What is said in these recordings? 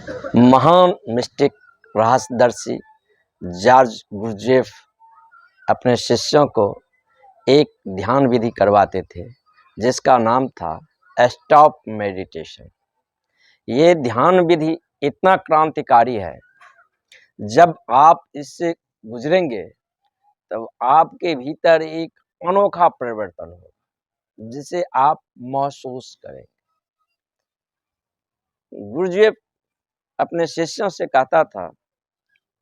महान mistake रहस्यदर्शी George Gurdjieff अपने शिष्यों को एक ध्यान विधि करवाते थे जिसका नाम था स्टॉप मेडिटेशन। ये ध्यान विधि इतना क्रांतिकारी है, जब आप इससे गुजरेंगे तब आपके भीतर एक अनोखा परिवर्तन होगा जिसे आप महसूस करेंगे। गुरजेफ अपने शिष्यों से कहता था,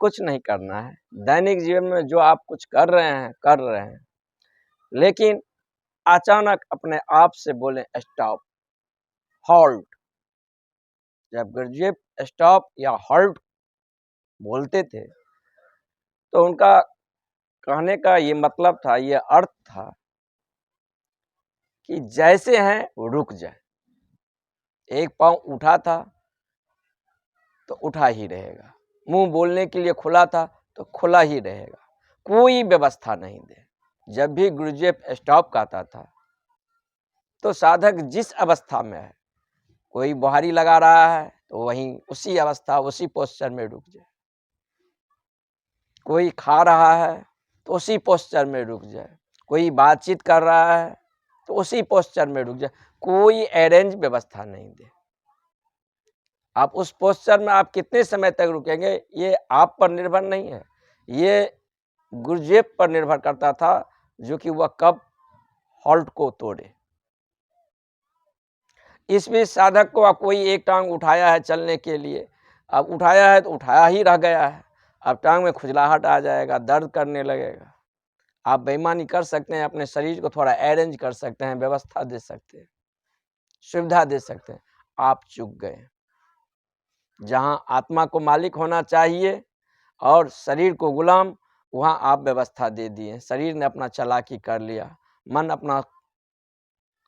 कुछ नहीं करना है, दैनिक जीवन में जो आप कुछ कर रहे हैं, लेकिन अचानक अपने आप से बोलें स्टॉप, हॉल्ट। जब गुरजेफ स्टॉप या हॉल्ट बोलते थे तो उनका कहने का ये मतलब था, ये अर्थ था कि जैसे हैं वो रुक जाए। एक पांव उठा था तो उठा ही रहेगा, मुंह बोलने के लिए खुला था तो खुला ही रहेगा, कोई व्यवस्था नहीं दे। जब भी गुरजेफ स्टॉप कहता था तो साधक जिस अवस्था में है, कोई बुहारी लगा रहा है तो वहीं उसी अवस्था उसी पोस्चर में रुक जाए, कोई खा रहा है तो उसी पोस्चर में रुक जाए, कोई बातचीत कर रहा है तो उसी पोस्चर में रुक जाए, कोई अरेंज व्यवस्था नहीं दे। आप उस पोस्चर में आप कितने समय तक रुकेंगे ये आप पर निर्भर नहीं है, ये गुरजेफ पर निर्भर करता था, जो कि वह कब हॉल्ट को तोड़े। इस बीच साधक को कोई एक टांग उठाया है चलने के लिए, अब उठाया है तो उठाया ही रह गया है, अब टांग में खुजलाहट आ जाएगा, दर्द करने लगेगा। आप बेईमानी कर सकते हैं, अपने शरीर को थोड़ा अरेंज कर सकते हैं, व्यवस्था दे सकते हैं, सुविधा दे सकते हैं, आप चूक गए। जहां आत्मा को मालिक होना चाहिए और शरीर को गुलाम, वहां आप व्यवस्था दे दिए। शरीर ने अपना चालाकी कर लिया, मन अपना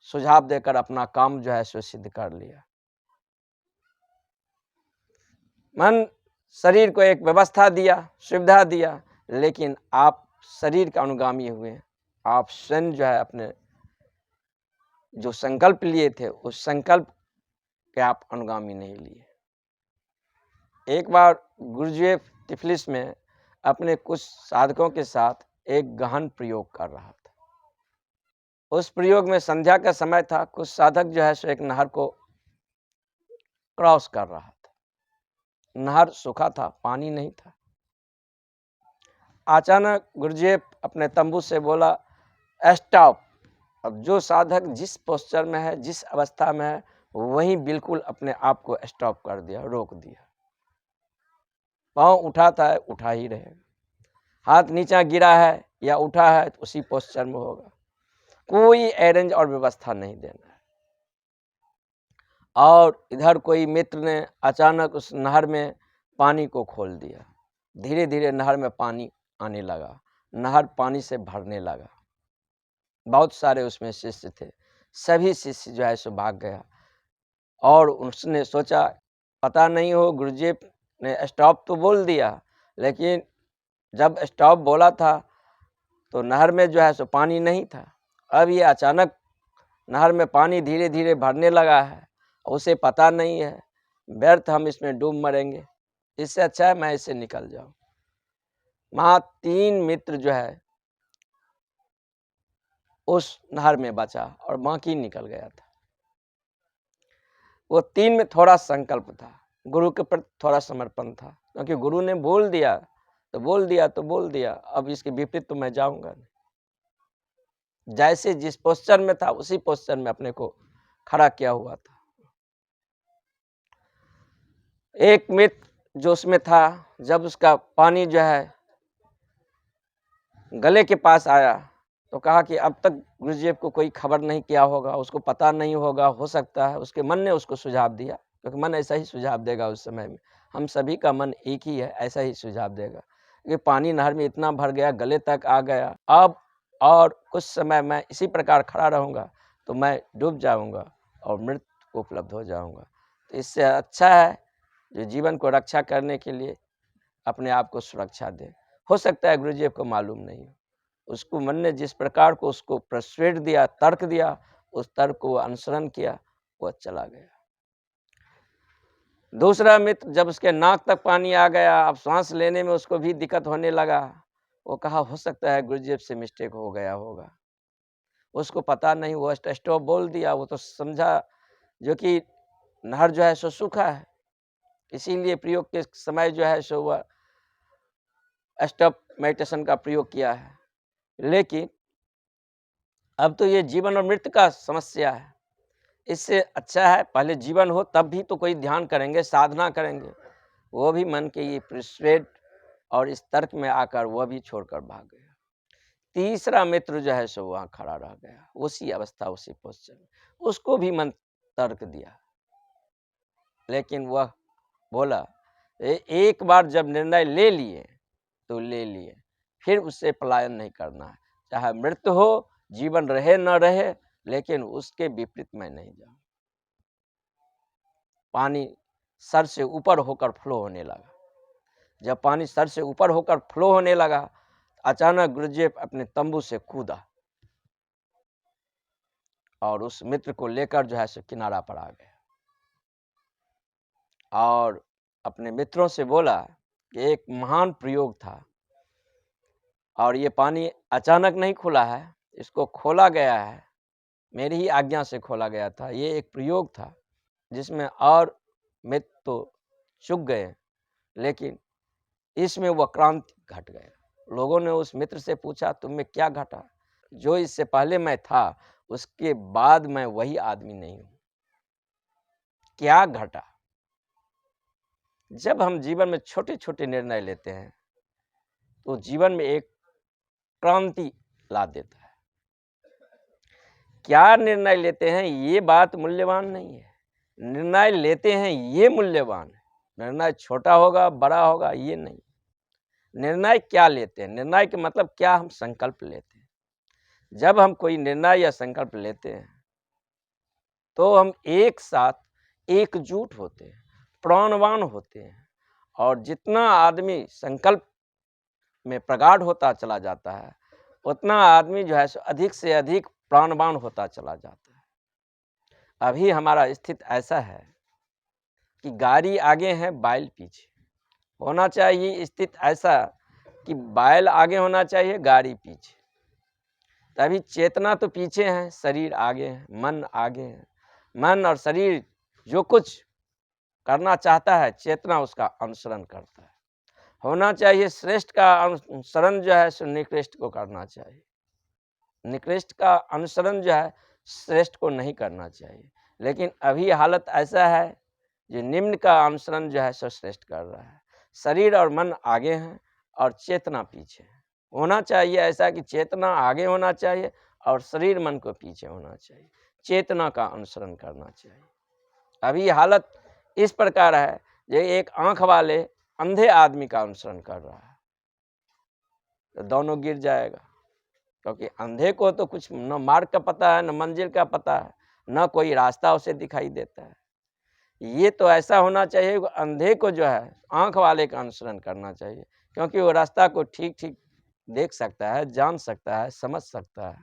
सुझाव देकर अपना काम जो है सो सिद्ध कर लिया। मन शरीर को एक व्यवस्था दिया, सुविधा दिया, लेकिन आप शरीर के अनुगामी हुए। आप स्वयं जो है अपने जो संकल्प लिए थे उस संकल्प के आप अनुगामी नहीं लिए। एक बार गुरजेफ टिफलिस में अपने कुछ साधकों के साथ एक गहन प्रयोग कर रहा था। उस प्रयोग में संध्या का समय था, कुछ साधक जो है सो एक नहर को क्रॉस कर रहा था। नहर सूखा था, पानी नहीं था। अचानक गुरजेफ अपने तंबू से बोला स्टॉप। अब जो साधक जिस पोस्चर में है, जिस अवस्था में है, वहीं बिल्कुल अपने आप को स्टॉप कर दिया, रोक दिया। पाँव उठा था, उठा ही रहेगा, हाथ नीचा गिरा है या उठा है तो उसी पोस्चर में होगा, कोई अरेंज और व्यवस्था नहीं देना है। और इधर कोई मित्र ने अचानक उस नहर में पानी को खोल दिया, धीरे धीरे नहर में पानी आने लगा, नहर पानी से भरने लगा। बहुत सारे उसमें शिष्य थे, सभी शिष्य जो है सो भाग गया। और उसने सोचा पता नहीं हो, गुरजेफ ने स्टॉप तो बोल दिया, लेकिन जब स्टॉप बोला था तो नहर में जो है सो पानी नहीं था। अब ये अचानक नहर में पानी धीरे धीरे भरने लगा है, उसे पता नहीं है, व्यर्थ हम इसमें डूब मरेंगे, इससे अच्छा है मैं इससे निकल जाऊं। वहाँ 3 मित्र जो है उस नहर में बचा और बाकी निकल गया था। वो 3 में थोड़ा संकल्प था, गुरु के प्रति थोड़ा समर्पण था, क्योंकि गुरु ने बोल दिया तो बोल दिया तो बोल दिया, अब इसके विपरीत तो मैं जाऊंगा नहीं। जैसे जिस पोस्चर में था उसी पोस्चर में अपने को खड़ा किया हुआ था। एक मित्र जो उसमें था, जब उसका पानी जो है गले के पास आया तो कहा कि अब तक गुरजेफ को कोई खबर नहीं किया होगा, उसको पता नहीं होगा, हो सकता है उसके मन ने उसको सुझाव दिया, क्योंकि मन ऐसा ही सुझाव देगा उस समय में, हम सभी का मन एक ही है, ऐसा ही सुझाव देगा कि पानी नहर में इतना भर गया, गले तक आ गया, अब और कुछ समय मैं इसी प्रकार खड़ा रहूँगा तो मैं डूब जाऊँगा और मृत्यु को उपलब्ध हो जाऊँगा। तो इससे अच्छा है जो जीवन को रक्षा करने के लिए अपने आप को सुरक्षा दे। हो सकता है गुरुजेफ को मालूम नहीं हो, उसको मन ने जिस प्रकार को उसको प्रस्वेट दिया, तर्क दिया, उस तर्क को अनुसरण किया, वह चला गया। दूसरा मित्र, जब उसके नाक तक पानी आ गया, अब सांस लेने में उसको भी दिक्कत होने लगा, वो कहा हो सकता है गुरुजी से मिस्टेक हो गया होगा। उसको पता नहीं, वो स्टॉप बोल दिया, वो तो समझा जो कि नहर जो है सो सूखा है, इसीलिए प्रयोग के समय जो है सो वह स्टॉप मेडिटेशन का प्रयोग किया है। लेकिन अब तो ये जीवन और मृत्यु का समस्या है, इससे अच्छा है पहले जीवन हो तब भी तो कोई ध्यान करेंगे, साधना करेंगे। वो भी मन के ये प्रिस्वेड और इस तर्क में आकर वह भी छोड़कर भाग गया। तीसरा मित्र जो है सो वहाँ खड़ा रह गया, उसी अवस्था, उसी पोस्चर में। उसको भी मन तर्क दिया, लेकिन वह बोला एक बार जब निर्णय ले लिए तो ले लिए, फिर उससे पलायन नहीं करना है। चाहे मृत्यु हो, जीवन रहे न रहे, लेकिन उसके विपरीत मैं नहीं जाऊं। पानी सर से ऊपर होकर फ्लो होने लगा। जब पानी सर से ऊपर होकर फ्लो होने लगा, अचानक गुरुजी अपने तंबू से कूदा और उस मित्र को लेकर जो है सो किनारा पर आ गया और अपने मित्रों से बोला कि एक महान प्रयोग था और ये पानी अचानक नहीं खुला है, इसको खोला गया है, मेरी ही आज्ञा से खोला गया था। ये एक प्रयोग था जिसमें और मित्र तो चूक गए, लेकिन इसमें वह क्रांति घट गया। लोगों ने उस मित्र से पूछा, तुम में क्या घटा? जो इससे पहले मैं था, उसके बाद मैं वही आदमी नहीं हूं। क्या घटा? जब हम जीवन में छोटे छोटे निर्णय लेते हैं तो जीवन में एक क्रांति ला देता है। क्या निर्णय लेते हैं ये बात मूल्यवान नहीं है, निर्णय लेते हैं ये मूल्यवान है। निर्णय छोटा होगा, बड़ा होगा, ये नहीं। निर्णय क्या लेते हैं, निर्णय के मतलब क्या हम संकल्प लेते हैं। जब हम कोई निर्णय या संकल्प लेते हैं तो हम एक साथ एकजुट होते हैं, प्राणवान होते हैं, और जितना आदमी संकल्प में प्रगाढ़ होता चला जाता है, उतना आदमी जो है सो अधिक से अधिक प्राणवान होता चला जाता है। अभी हमारा स्थिति ऐसा है कि गाड़ी आगे है, बैल पीछे होना चाहिए। स्थिति ऐसा कि बैल आगे होना चाहिए, गाड़ी पीछे। तभी चेतना तो पीछे है, शरीर आगे है, मन आगे है। मन और शरीर जो कुछ करना चाहता है, चेतना उसका अनुसरण करता है। होना चाहिए श्रेष्ठ का अनुसरण जो है सो निकृष्ट को करना चाहिए, निकृष्ट का अनुसरण जो है श्रेष्ठ को नहीं करना चाहिए। लेकिन अभी हालत ऐसा है जो निम्न का अनुसरण जो है सो श्रेष्ठ कर रहा है। शरीर और मन आगे हैं और चेतना पीछे है। होना चाहिए ऐसा कि चेतना आगे होना चाहिए और शरीर मन को पीछे होना चाहिए, चेतना का अनुसरण करना चाहिए। अभी हालत इस प्रकार है, ये एक आंख वाले अंधे आदमी का अनुसरण कर रहा है तो दोनों गिर जाएगा, क्योंकि अंधे को तो कुछ न मार्ग का पता है, न मंजिल का पता है, न कोई रास्ता उसे दिखाई देता है। ये तो ऐसा होना चाहिए, अंधे को जो है आंख वाले का अनुसरण करना चाहिए, क्योंकि वो रास्ता को ठीक ठीक देख सकता है, जान सकता है, समझ सकता है,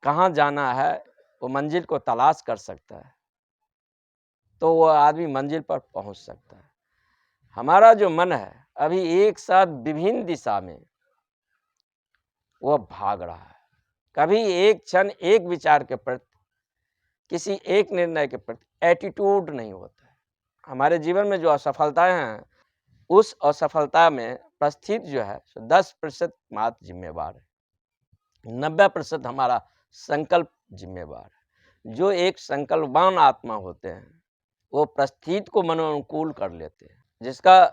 कहाँ जाना है वो मंजिल को तलाश कर सकता है, तो वह आदमी मंजिल पर पहुंच सकता है। हमारा जो मन है अभी एक साथ विभिन्न दिशा में वह भाग रहा है। कभी एक क्षण एक विचार के प्रति, किसी एक निर्णय के प्रति एटीट्यूड नहीं होता है। हमारे जीवन में जो असफलताएं हैं, उस असफलता में प्रस्थित जो है 10% मात्र जिम्मेवार है, 90% हमारा संकल्प जिम्मेवार है। जो एक संकल्पवान आत्मा होते हैं वो प्रस्थित को मनोनुकूल कर लेते हैं। जिसका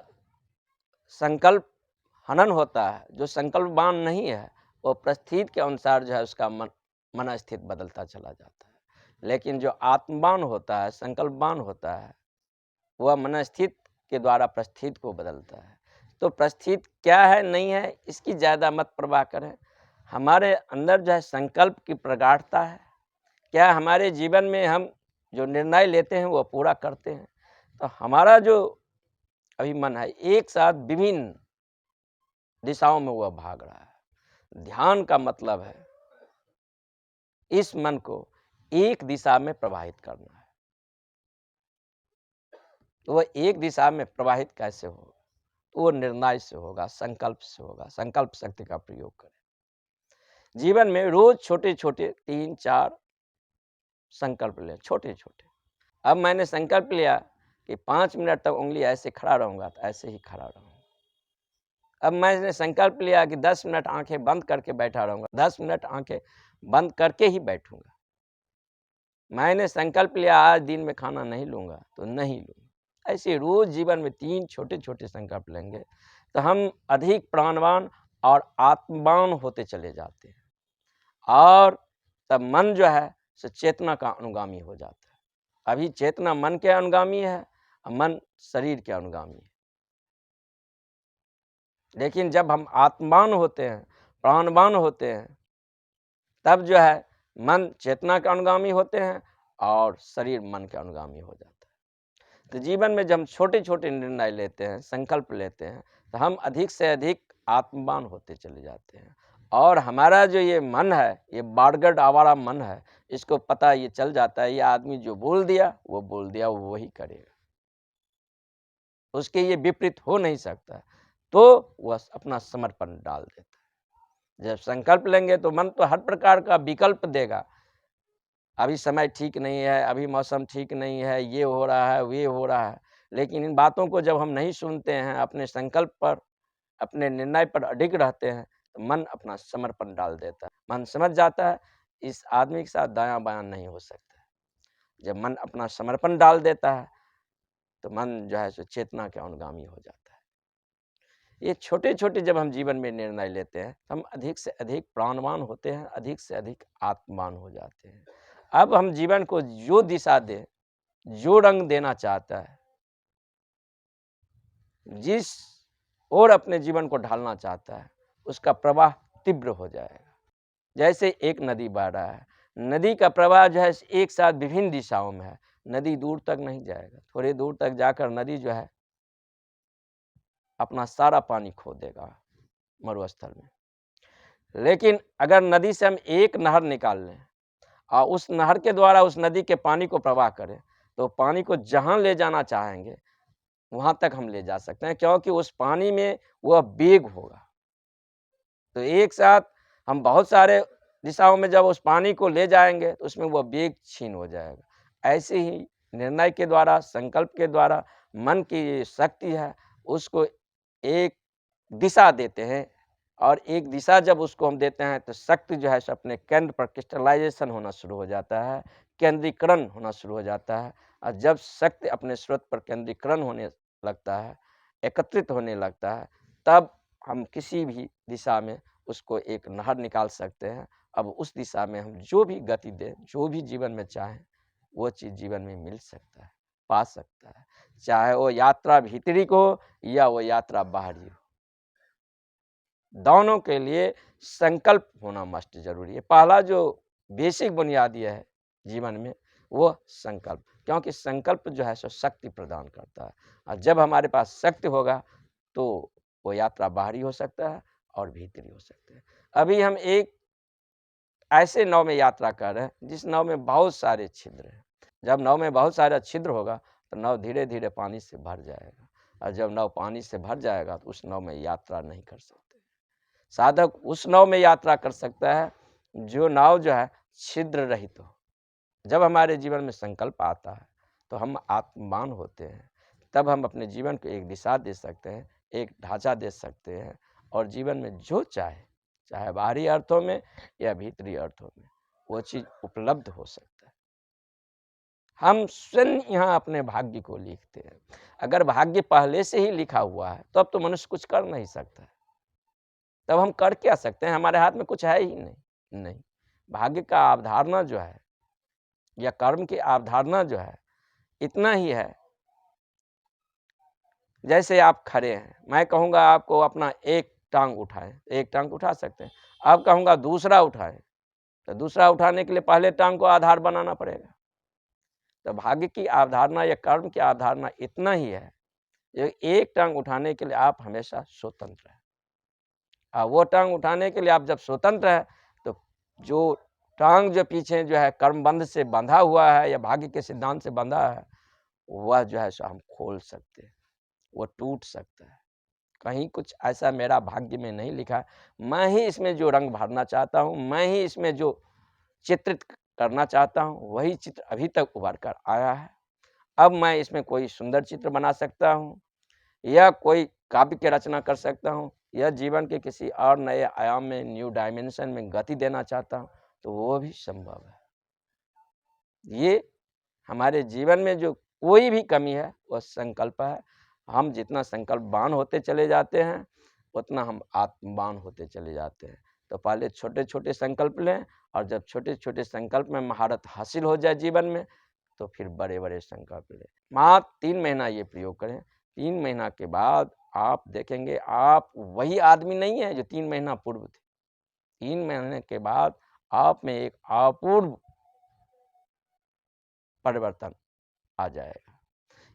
संकल्प हनन होता है, जो संकल्पवान नहीं है, वो प्रस्थित के अनुसार जो है उसका मन स्थित बदलता चला जाता है। लेकिन जो आत्मवान होता है, संकल्पवान होता है, वह मनस्थित के द्वारा प्रस्थित को बदलता है। तो प्रस्थित क्या है नहीं है इसकी ज़्यादा मत परवाह करें। हमारे अंदर जो है संकल्प की प्रगाढ़ता है, क्या हमारे जीवन में हम जो निर्णय लेते हैं वो पूरा करते हैं। तो हमारा जो अभी मन है एक साथ विभिन्न दिशाओं में वह भाग रहा है। ध्यान का मतलब है इस मन को एक दिशा में प्रवाहित करना है। तो वह एक दिशा में प्रवाहित कैसे हो? तो वो निर्णय से होगा, संकल्प से होगा। संकल्प शक्ति का प्रयोग करें। जीवन में रोज छोटे-छोटे 3-4 संकल्प लें, छोटे-छोटे। अब मैंने संकल्प लिया कि 5 मिनट तक उँगली ऐसे खड़ा रहूँगा, तो ऐसे ही खड़ा रहूँगा। अब मैंने संकल्प लिया कि 10 मिनट आँखें बंद करके बैठा रहूँगा, 10 मिनट आँखें बंद करके ही बैठूँगा। मैंने संकल्प लिया आज दिन में खाना नहीं लूँगा, तो नहीं लूँगा। ऐसे रोज़ जीवन में 3 छोटे-छोटे संकल्प लेंगे, तो हम अधिक प्राणवान और आत्मवान होते चले जाते हैं। और तब मन जो है सो चेतना का अनुगामी हो जाता है। अभी चेतना मन के अनुगामी है, मन शरीर के अनुगामी है। लेकिन जब हम आत्मवान होते हैं, प्राणवान होते हैं, तब जो है मन चेतना के अनुगामी होते हैं और शरीर मन के अनुगामी हो जाता है। तो जीवन में जब हम छोटे-छोटे निर्णय लेते हैं, संकल्प लेते हैं, तो हम अधिक से अधिक आत्मवान होते चले जाते हैं। और हमारा जो ये मन है, ये बाड़गड़ आवारा मन है, इसको पता ये चल जाता है, ये आदमी जो बोल दिया, वो वही करेगा। उसके ये विपरीत हो नहीं सकता, तो वह अपना समर्पण डाल देता है। जब संकल्प लेंगे तो मन तो हर प्रकार का विकल्प देगा। अभी समय ठीक नहीं है, अभी मौसम ठीक नहीं है, ये हो रहा है, वो हो रहा है। लेकिन इन बातों को जब हम नहीं सुनते हैं, अपने संकल्प पर, अपने निर्णय पर अडिग रहते हैं, तो मन अपना समर्पण डाल देता है। मन समझ जाता है, इस आदमी के साथ दायाँ-बायाँ नहीं हो सकता है। जब मन अपना समर्पण डाल देता है, तो मन जो है सो चेतना के अनुगामी हो जाता है। ये छोटे-छोटे जब हम जीवन में निर्णय लेते हैं, हम अधिक से अधिक प्राणवान होते हैं, अधिक से अधिक आत्मवान हो जाते हैं। अब हम जीवन को जो दिशा दें, जो रंग देना चाहता है, जिस ओर अपने जीवन को ढालना चाहता है, उसका प्रवाह तीव्र हो जाएगा। जैसे एक नदी बह रहा है, नदी का प्रवाह जो है एक साथ विभिन्न दिशाओं में है, नदी दूर तक नहीं जाएगा। थोड़ी दूर तक जाकर नदी जो है अपना सारा पानी खो देगा मरुस्थल में। लेकिन अगर नदी से हम एक नहर निकाल लें और उस नहर के द्वारा उस नदी के पानी को प्रवाह करें, तो पानी को जहाँ ले जाना चाहेंगे, वहाँ तक हम ले जा सकते हैं, क्योंकि उस पानी में वह वेग होगा। तो एक साथ हम बहुत सारे दिशाओं में जब उस पानी को ले जाएँगे, तो उसमें वह वेग क्षीण हो जाएगा। ऐसे ही निर्णय के द्वारा, संकल्प के द्वारा मन की शक्ति है, उसको एक दिशा देते हैं और एक दिशा जब उसको हम देते हैं, तो शक्ति जो है सो अपने केंद्र पर क्रिस्टलाइज़ेशन होना शुरू हो जाता है, केंद्रीकरण होना शुरू हो जाता है। और जब शक्ति अपने स्रोत पर केंद्रीकरण होने लगता है, एकत्रित होने लगता है, तब हम किसी भी दिशा में उसको एक नहर निकाल सकते हैं। अब उस दिशा में हम जो भी गति दें, जो भी जीवन में चाहें, वो चीज़ जीवन में मिल सकता है, पा सकता है। चाहे वो यात्रा भीतरी को हो या वो यात्रा बाहरी हो। दोनों के लिए संकल्प होना मस्ट ज़रूरी है। पहला जो बेसिक बुनियादी है जीवन में, वो संकल्प, क्योंकि संकल्प जो है सो शक्ति प्रदान करता है। और जब हमारे पास शक्ति होगा, तो वो यात्रा बाहरी हो सकता है और भीतरी हो सकता है। अभी हम एक ऐसे नाव में यात्रा कर रहे हैं, जिस नाव में बहुत सारे छिद्र हैं। जब नाव में बहुत सारा छिद्र होगा, तो नाव धीरे-धीरे पानी से भर जाएगा। और जब नाव पानी से भर जाएगा, तो उस नाव में यात्रा नहीं कर सकते। साधक उस नाव में यात्रा कर सकता है, जो नाव जो है छिद्र रहित हो। जब हमारे जीवन में संकल्प आता है, तो हम आत्मवान होते हैं। तब हम अपने जीवन को एक दिशा दे सकते हैं, एक ढाँचा दे सकते हैं और जीवन में जो चाहे, चाहे बाहरी अर्थों में या भीतरी अर्थों में, वो चीज़ उपलब्ध हो सकता है। हम स्वयं यहाँ अपने भाग्य को लिखते हैं। अगर भाग्य पहले से ही लिखा हुआ है, तब तो मनुष्य कुछ कर नहीं सकता है। तब हम कर क्या सकते हैं? हमारे हाथ में कुछ है ही नहीं। नहीं, भाग्य का अवधारणा जो है या कर्म की अवधारणा जो है, इतना ही है। जैसे आप खड़े हैं, मैं कहूँगा आपको अपना एक टाँग उठाएँ, एक टाँग उठा सकते हैं। अब कहूँगा दूसरा उठाएँ, तो दूसरा उठाने के लिए पहले टाँग को आधार बनाना पड़ेगा। तो भाग्य की अवधारणा या कर्म की अवधारणा इतना ही है, ये एक टाँग उठाने के लिए आप हमेशा स्वतंत्र हैं। वो टाँग उठाने के लिए आप जब स्वतंत्र हैं, तो जो टाँग जो पीछे जो है कर्मबंध से बंधा हुआ है या भाग्य के सिद्धांत से बंधा है, वह जो है सो हम खोल सकते हैं, वो टूट सकता है। कहीं कुछ ऐसा मेरा भाग्य में नहीं लिखा है। मैं ही इसमें जो रंग भरना चाहता हूँ, मैं ही इसमें जो चित्रित करना चाहता हूँ, वही चित्र अभी तक उभर कर आया है। अब मैं इसमें कोई सुंदर चित्र बना सकता हूँ या कोई काव्य की रचना कर सकता हूँ या जीवन के किसी और नए आयाम में, न्यू डायमेंशन में गति देना चाहता हूँ, तो वो भी संभव है। ये हमारे जीवन में जो कोई भी कमी है, वह संकल्प है। हम जितना संकल्पवान होते चले जाते हैं, उतना हम आत्मवान होते चले जाते हैं। तो पहले छोटे-छोटे संकल्प लें और जब छोटे-छोटे संकल्प में महारत हासिल हो जाए जीवन में, तो फिर बड़े-बड़े संकल्प लें। मात्र 3 महीना ये प्रयोग करें। 3 महीना के बाद आप देखेंगे आप वही आदमी नहीं है जो 3 महीना पूर्व थे। 3 महीने के बाद आप में एक अपूर्व परिवर्तन आ जाएगा।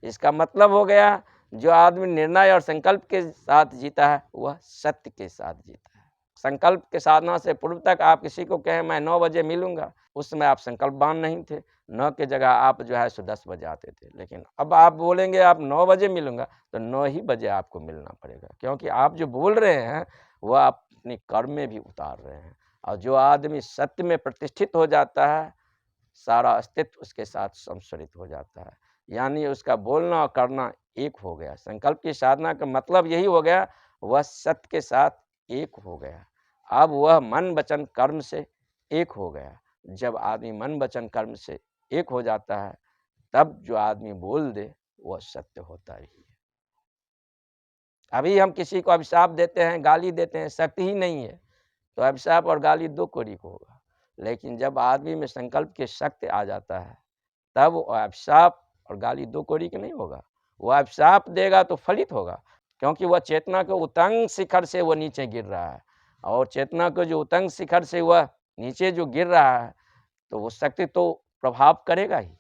इसका मतलब हो गया, जो आदमी निर्णय और संकल्प के साथ जीता है, वह सत्य के साथ जीता है। संकल्प के साधना से पूर्व तक आप किसी को कहें मैं 9 बजे मिलूँगा, उस समय आप संकल्पवान नहीं थे। 9 की जगह आप जो है सो 10 बजे आते थे। लेकिन अब आप बोलेंगे आप 9 बजे मिलूँगा, तो 9 ही बजे आपको मिलना पड़ेगा। क्योंकि आप जो बोल रहे हैं, वह आप अपने कर्म में भी उतार रहे हैं। और जो आदमी सत्य में प्रतिष्ठित हो जाता है, सारा अस्तित्व उसके साथ संस्मरित हो जाता है। यानी उसका बोलना और करना एक हो गया। संकल्प की साधना का मतलब यही हो गया, वह सत्य के साथ एक हो गया। अब वह मन वचन कर्म से एक हो गया। जब आदमी मन वचन कर्म से एक हो जाता है, तब जो आदमी बोल दे, वह सत्य होता ही है। अभी हम किसी को अभिशाप देते हैं, गाली देते हैं, शक्ति ही नहीं है, तो अभिशाप और गाली दो कोरी को होगा। लेकिन जब आदमी में संकल्प की शक्ति आ जाता है, तब वो अभिशाप और गाली दो कोरी के नहीं होगा। वो अभिशाप देगा तो फलित होगा, क्योंकि वह चेतना के उतंग शिखर से वो नीचे गिर रहा है। और चेतना के जो उतंग शिखर से वह नीचे जो गिर रहा है, तो वो शक्ति तो प्रभाव करेगा ही।